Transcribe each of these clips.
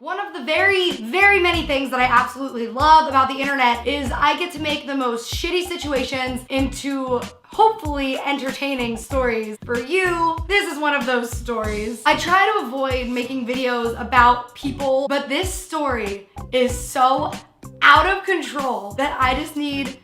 One of the very, very many things that I absolutely love about the internet is I get to make the most shitty situations into hopefully entertaining stories for you. This is one of those stories. I try to avoid making videos about people, but this story is so out of control that I just need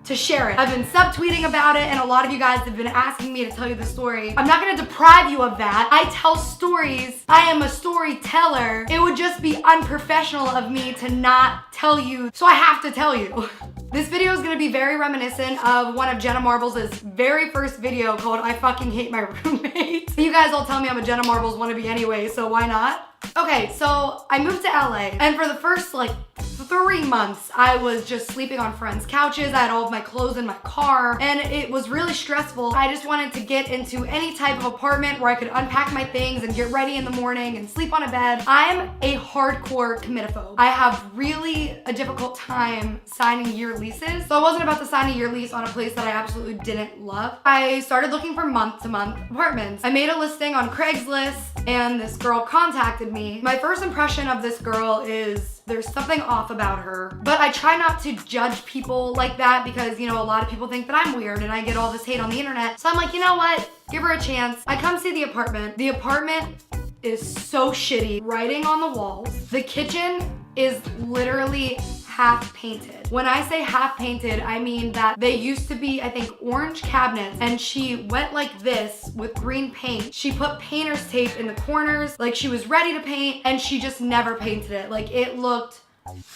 to share it. I've been subtweeting about it and a lot of you guys have been asking me to tell you the story. I'm not gonna deprive you of that. I tell stories. I am a storyteller. It would just be unprofessional of me to not tell you, so I have to tell you. This video is gonna be very reminiscent of one of Jenna Marbles' very first video called I Fucking Hate My Roommate. You guys all tell me I'm a Jenna Marbles wannabe anyway, so why not? Okay, so I moved to LA and for the first like 3 months, I was just sleeping on friends' couches. I had all of my clothes in my car and it was really stressful. I just wanted to get into any type of apartment where I could unpack my things and get ready in the morning and sleep on a bed. I'm a hardcore committophobe. I have really a difficult time signing year leases. So I wasn't about to sign a year lease on a place that I absolutely didn't love. I started looking for month-to-month apartments. I made a listing on Craigslist and this girl contacted me. My first impression of this girl is there's something off about her, but I try not to judge people like that because, you know, a lot of people think that I'm weird and I get all this hate on the internet. So I'm like, you know what? Give her a chance. I come see the apartment. The apartment is so shitty. Writing on the walls. The kitchen is literally half painted. When I say half painted, I mean that they used to be, I think, orange cabinets and she went like this with green paint. She put painter's tape in the corners, like she was ready to paint and she just never painted it. Like it looked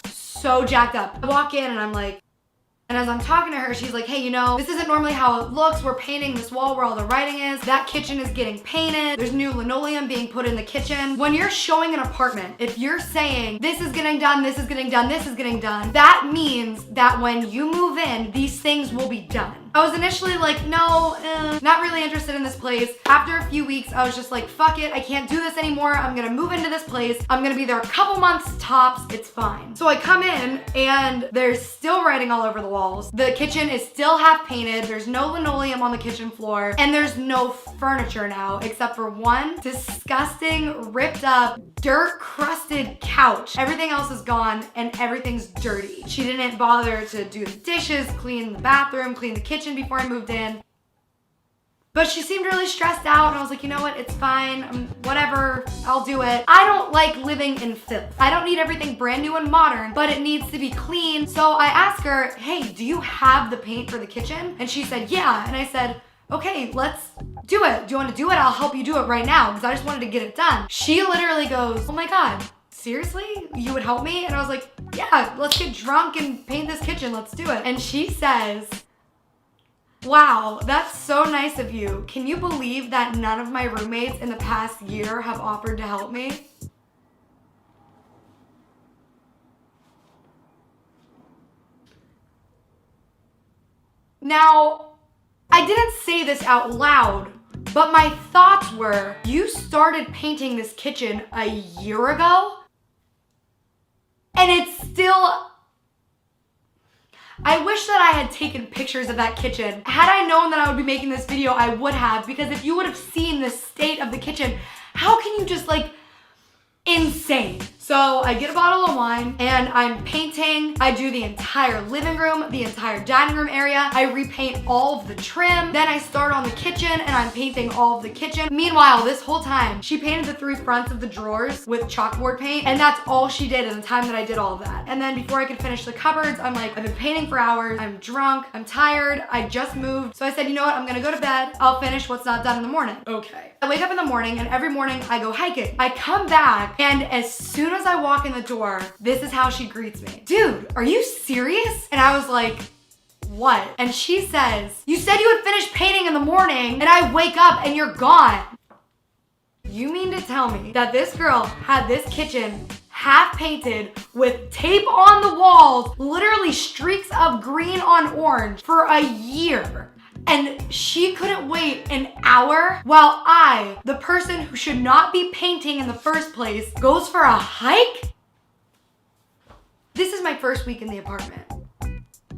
so jacked up. I walk in and I'm like, and as I'm talking to her, she's like, hey, you know, this isn't normally how it looks. We're painting this wall where all the writing is. That kitchen is getting painted. There's new linoleum being put in the kitchen. When you're showing an apartment, if you're saying, this is getting done, this is getting done, this is getting done, that means that when you move in, these things will be done. I was initially like, no, not really interested in this place. After a few weeks, I was just like, fuck it, I can't do this anymore. I'm gonna move into this place. I'm gonna be there a couple months tops, it's fine. So I come in and there's still writing all over the walls. The kitchen is still half painted. There's no linoleum on the kitchen floor and there's no furniture now except for one disgusting, ripped up, dirt crusted couch. Everything else is gone and everything's dirty. She didn't bother to do the dishes, clean the bathroom, clean the kitchen before I moved in. But she seemed really stressed out and I was like, you know what, it's fine, whatever, I'll do it. I don't like living in filth. I don't need everything brand new and modern, but it needs to be clean. So I asked her, hey, do you have the paint for the kitchen? And she said, yeah. And I said, okay, let's do it. Do you want to do it? I'll help you do it right now because I just wanted to get it done. She literally goes, oh my God, seriously? You would help me? And I was like, yeah, let's get drunk and paint this kitchen. Let's do it. And she says, wow, that's so nice of you. Can you believe that none of my roommates in the past year have offered to help me? Now, I didn't say this out loud, but my thoughts were, you started painting this kitchen a year ago? And it's still... I wish that I had taken pictures of that kitchen. Had I known that I would be making this video, I would have, because if you would have seen the state of the kitchen, how can you just like, insane. So I get a bottle of wine and I'm painting. I do the entire living room, the entire dining room area. I repaint all of the trim. Then I start on the kitchen and I'm painting all of the kitchen. Meanwhile, this whole time, she painted the 3 fronts of the drawers with chalkboard paint and that's all she did in the time that I did all of that. And then before I could finish the cupboards, I'm like, I've been painting for hours. I'm drunk, I'm tired, I just moved. So I said, you know what, I'm gonna go to bed. I'll finish what's not done in the morning. Okay. I wake up in the morning and every morning I go hiking. I come back and as soon as I walk in the door, this is how she greets me. Dude, are you serious? And I was like, what? And she says, you said you would finish painting in the morning and I wake up and you're gone. You mean to tell me that this girl had this kitchen half painted with tape on the walls, literally streaks of green on orange for a year? And she couldn't wait an hour while I, the person who should not be painting in the first place, goes for a hike? This is my first week in the apartment.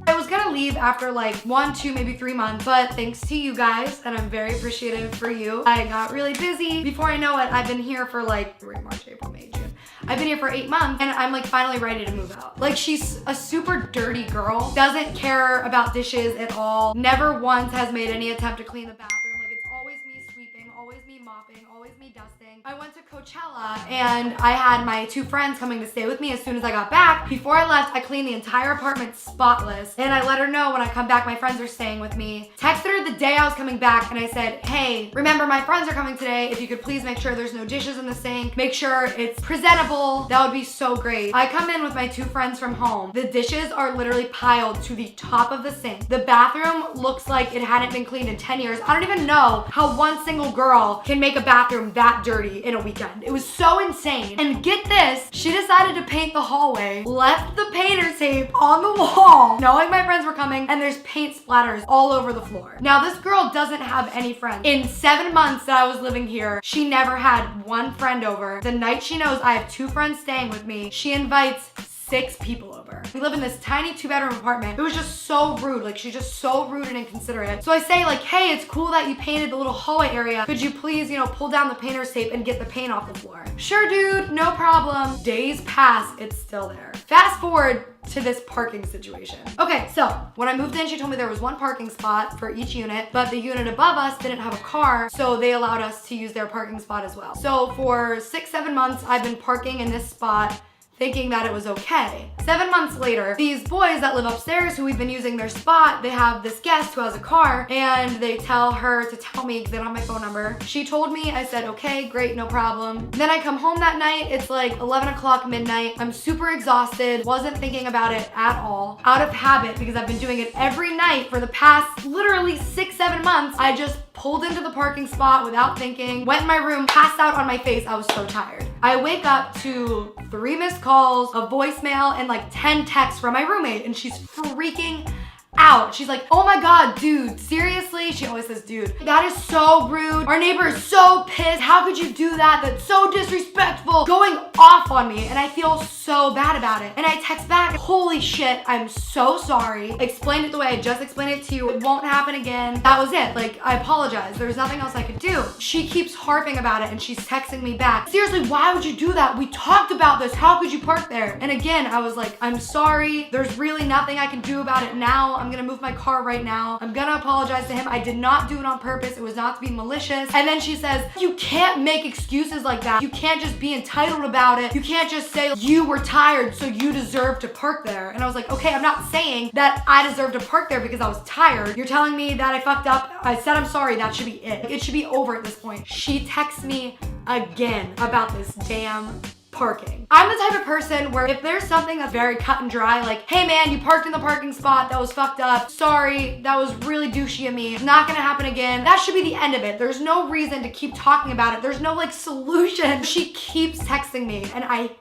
I was gonna leave after like 1, 2, maybe 3 months, but thanks to you guys, and I'm very appreciative for you, I got really busy. Before I know it, I've been here for like March, April, May, June. I've been here for 8 months and I'm like finally ready to move out. Like, she's a super dirty girl, doesn't care about dishes at all, never once has made any attempt to clean the bathroom. Like, it's always me sweeping, always me mopping, always me dusting. I went to Coachella and I had my 2 friends coming to stay with me as soon as I got back. Before I left, I cleaned the entire apartment spotless, and I let her know when I come back my friends are staying with me. Texted her the day I was coming back and I said, hey, remember my friends are coming today. If you could please make sure there's no dishes in the sink, make sure it's presentable, that would be so great. I come in with my 2 friends from home. The dishes are literally piled to the top of the sink. The bathroom looks like it hadn't been cleaned in 10 years. I don't even know how one single girl can make a bathroom that dirty in a weekend. It was so insane. And get this, she decided to paint the hallway, left the painter's tape on the wall, knowing my friends were coming, and there's paint splatters all over the floor. Now, this girl doesn't have any friends. In 7 months that I was living here, she never had one friend over. The night she knows I have 2 friends staying with me, she invites 6 people over. We live in this tiny 2-bedroom apartment. It was just so rude. Like, she's just so rude and inconsiderate. So I say like, hey, it's cool that you painted the little hallway area. Could you please, you know, pull down the painter's tape and get the paint off the floor? Sure, dude, no problem. Days pass, it's still there. Fast forward to this parking situation. Okay, so when I moved in, she told me there was 1 parking spot for each unit, but the unit above us didn't have a car, so they allowed us to use their parking spot as well. So for 6, 7 months, I've been parking in this spot thinking that it was okay. 7 months later, these boys that live upstairs who we've been using their spot, they have this guest who has a car, and they tell her to tell me because they don't have my phone number. She told me, I said, okay, great, no problem. Then I come home that night, it's like 11 o'clock midnight. I'm super exhausted, wasn't thinking about it at all. Out of habit, because I've been doing it every night for the past literally 6, 7 months, I just pulled into the parking spot without thinking, went in my room, passed out on my face. I was so tired. I wake up to 3 missed calls, a voicemail, and like 10 texts from my roommate, and she's freaking out. She's like, oh my God, dude, seriously? She always says, dude, that is so rude. Our neighbor is so pissed. How could you do that? That's so disrespectful. Going off on me, and I feel so bad about it. And I text back, holy shit, I'm so sorry. Explained it the way I just explained it to you. It won't happen again. That was it. Like, I apologize. There's nothing else I could do. She keeps harping about it, and she's texting me back, seriously, why would you do that? We talked about this. How could you park there? And again, I was like, I'm sorry. There's really nothing I can do about it now. I'm gonna move my car right now. I'm gonna apologize to him. I did not do it on purpose. It was not to be malicious. And then she says, you can't make excuses like that. You can't just be entitled about it. You can't just say you were tired, so you deserve to park there. And I was like, okay, I'm not saying that I deserve to park there because I was tired. You're telling me that I fucked up. I said I'm sorry. That should be it. It should be over at this point. She texts me again about this damn parking. I'm the type of person where if there's something that's very cut and dry, like, hey man, you parked in the parking spot, that was fucked up, sorry, that was really douchey of me, it's not gonna happen again, that should be the end of it. There's no reason to keep talking about it. There's no like solution. She keeps texting me, and I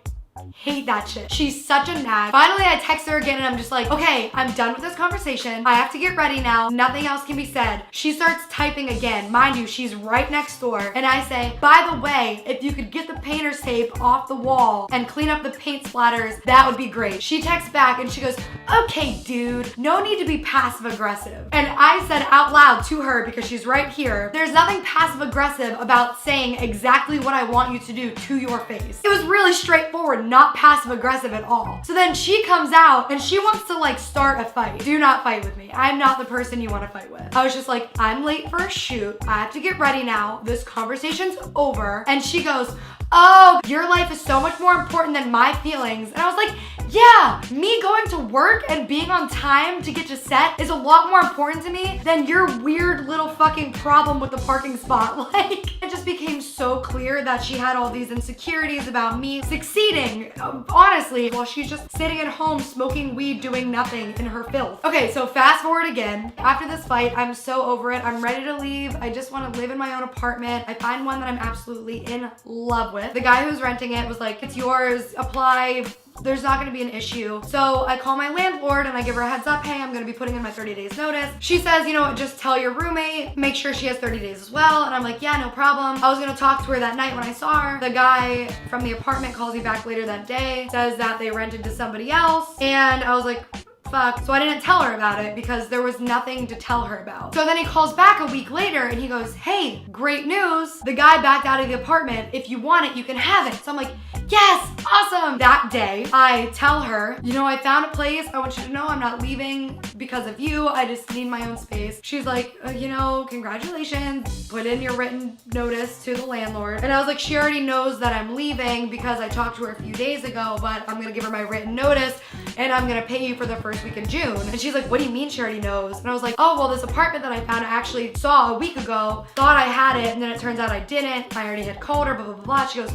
hate that shit. She's such a nag. Finally, I text her again and I'm just like, okay, I'm done with this conversation. I have to get ready now. Nothing else can be said. She starts typing again. Mind you, she's right next door. And I say, by the way, if you could get the painter's tape off the wall and clean up the paint splatters, that would be great. She texts back and she goes, okay, dude, no need to be passive aggressive. And I said out loud to her, because she's right here, there's nothing passive aggressive about saying exactly what I want you to do to your face. It was really straightforward, not passive aggressive at all. So then she comes out and she wants to like start a fight. Do not fight with me. I'm not the person you want to fight with. I was just like, I'm late for a shoot. I have to get ready now. This conversation's over. And she goes, oh, your life is so much more important than my feelings. And I was like, yeah, me going to work and being on time to get to set is a lot more important to me than your weird little fucking problem with the parking spot. Like, it just became so clear that she had all these insecurities about me succeeding, honestly, while she's just sitting at home smoking weed doing nothing in her filth. Okay, so fast forward again. After this fight, I'm so over it. I'm ready to leave. I just want to live in my own apartment. I find one that I'm absolutely in love with. The guy who's renting it was like, it's yours, apply. There's not gonna be an issue. So I call my landlord and I give her a heads up, hey, I'm gonna be putting in my 30 days notice. She says, you know what, just tell your roommate, make sure she has 30 days as well. And I'm like, yeah, no problem. I was gonna talk to her that night when I saw her. The guy from the apartment calls me back later that day, says that they rented to somebody else. And I was like, fuck. So I didn't tell her about it because there was nothing to tell her about. So then he calls back a week later and he goes, hey, great news. The guy backed out of the apartment. If you want it, you can have it. So I'm like, yes, awesome. That day, I tell her, you know, I found a place. I want you to know I'm not leaving because of you. I just need my own space. She's like, you know, congratulations. Put in your written notice to the landlord. And I was like, she already knows that I'm leaving because I talked to her a few days ago, but I'm gonna give her my written notice and I'm gonna pay you for the first week in June. And she's like, what do you mean she already knows? And I was like, oh, well, this apartment that I found, I actually saw a week ago, thought I had it, and then it turns out I didn't. I already had called her, blah, blah, blah, blah. She goes,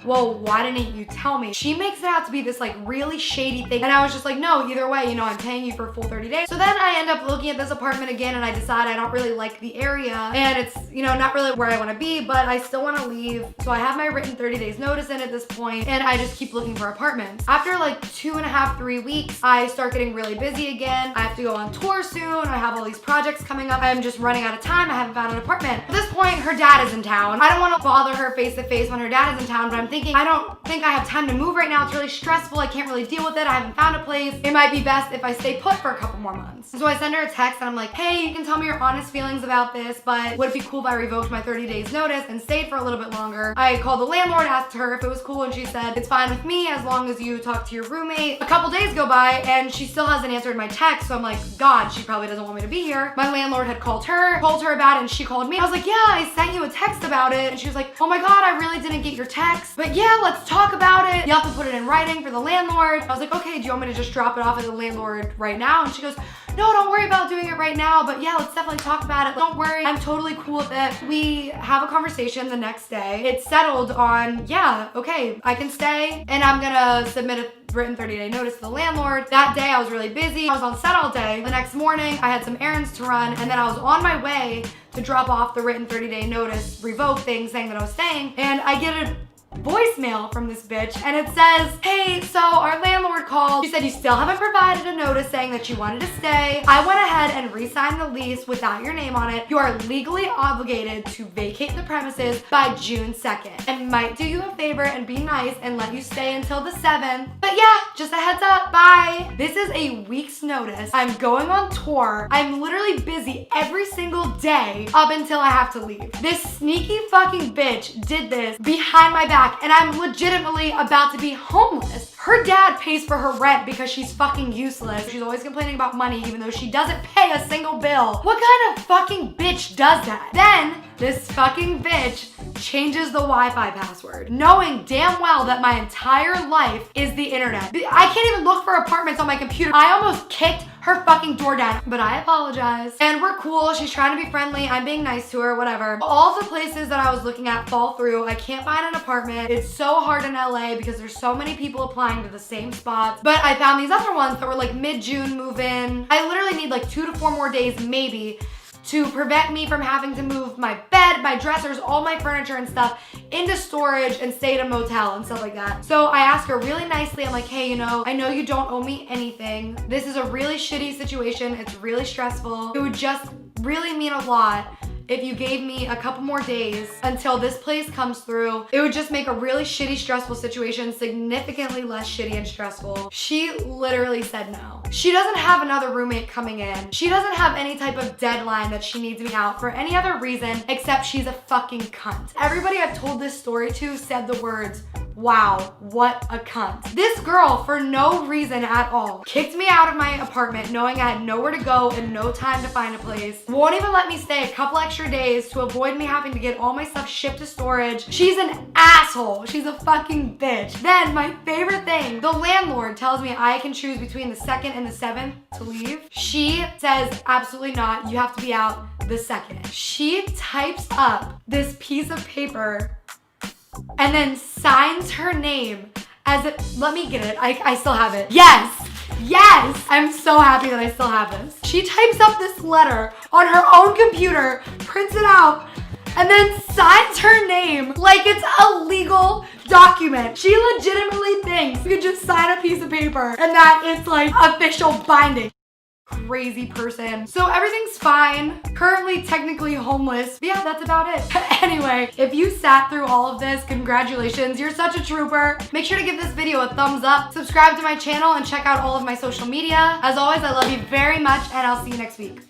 well, why didn't you tell me? She makes it out to be this like really shady thing. And I was just like, no, either way, you know, I'm paying you for a full 30 days. So then I end up looking at this apartment again and I decide I don't really like the area and it's, you know, not really where I wanna be, but I still wanna leave. So I have my written 30 days notice in at this point and I just keep looking for apartments. After like 2.5, 3 weeks, I start getting really busy again. I have to go on tour soon. I have all these projects coming up. I'm just running out of time. I haven't found an apartment. At this point, her dad is in town. I don't wanna bother her face to face when her dad is in town, but I'm thinking, I don't think I have time to move right now. It's really stressful. I can't really deal with it. I haven't found a place. It might be best if I stay put for a couple more months. So I send her a text and I'm like, hey, you can tell me your honest feelings about this, but would it be cool if I revoked my 30 days notice and stayed for a little bit longer? I called the landlord, asked her if it was cool, and she said, it's fine with me as long as you talk to your roommate. A couple days go by and she still hasn't answered my text. So I'm like, God, she probably doesn't want me to be here. My landlord had called her about it and she called me. I was like, yeah, I sent you a text about it. And she was like, oh my God, I really didn't get your text. But yeah, let's talk about it. You have to put it in writing for the landlord. I was like, okay, do you want me to just drop it off at the landlord right now? And she goes, no, don't worry about doing it right now, but yeah, let's definitely talk about it. Don't worry, I'm totally cool with it. We have a conversation the next day. It's settled on, yeah, okay, I can stay and I'm gonna submit a written 30-day notice to the landlord. That day I was really busy. I was on set all day. The next morning I had some errands to run and then I was on my way to drop off the written 30-day notice, revoke thing saying that I was staying, and I get a voicemail from this bitch and it says, hey, so our landlord called. She said you still haven't provided a notice saying that you wanted to stay. I went ahead and re-signed the lease without your name on it. You are legally obligated to vacate the premises by June 2nd. I might do you a favor and be nice and let you stay until the 7th. But yeah, just a heads up, bye. This is a week's notice. I'm going on tour. I'm literally busy every single day up until I have to leave. This sneaky fucking bitch did this behind my back and I'm legitimately about to be homeless. Her dad pays for her rent because she's fucking useless. She's always complaining about money even though she doesn't pay a single bill. What kind of fucking bitch does that? Then this fucking bitch changes the Wi-Fi password, knowing damn well that my entire life is the internet. I can't even look for apartments on my computer. I almost kicked her fucking door down, but I apologize. And we're cool, she's trying to be friendly, I'm being nice to her, whatever. All the places that I was looking at fall through. I can't find an apartment. It's so hard in LA because there's so many people applying to the same spots. But I found these other ones that were like mid-June move in. I literally need like 2 to 4 more days maybe to prevent me from having to move my bed, my dressers, all my furniture and stuff into storage and stay at a motel and stuff like that. So I asked her really nicely, I'm like, hey, you know, I know you don't owe me anything. This is a really shitty situation. It's really stressful. It would just really mean a lot if you gave me a couple more days until this place comes through. It would just make a really shitty, stressful situation significantly less shitty and stressful. She literally said no. She doesn't have another roommate coming in. She doesn't have any type of deadline that she needs me out for any other reason except she's a fucking cunt. Everybody I've told this story to said the words, wow, what a cunt. This girl, for no reason at all, kicked me out of my apartment knowing I had nowhere to go and no time to find a place. Won't even let me stay a couple extra days to avoid me having to get all my stuff shipped to storage. She's an asshole. She's a fucking bitch. Then my favorite thing, the landlord tells me I can choose between the 2nd and the 7th to leave. She says, absolutely not. You have to be out the 2nd. She types up this piece of paper and then signs her name as it, let me get it, I still have it. Yes, yes, I'm so happy that I still have this. She types up this letter on her own computer, prints it out, and then signs her name like it's a legal document. She legitimately thinks you could just sign a piece of paper and that it's like official binding. crazy person. So everything's fine. Currently technically homeless. But yeah, that's about it. Anyway, if you sat through all of this, congratulations. You're such a trooper. Make sure to give this video a thumbs up, subscribe to my channel, and check out all of my social media. As always, I love you very much, and I'll see you next week.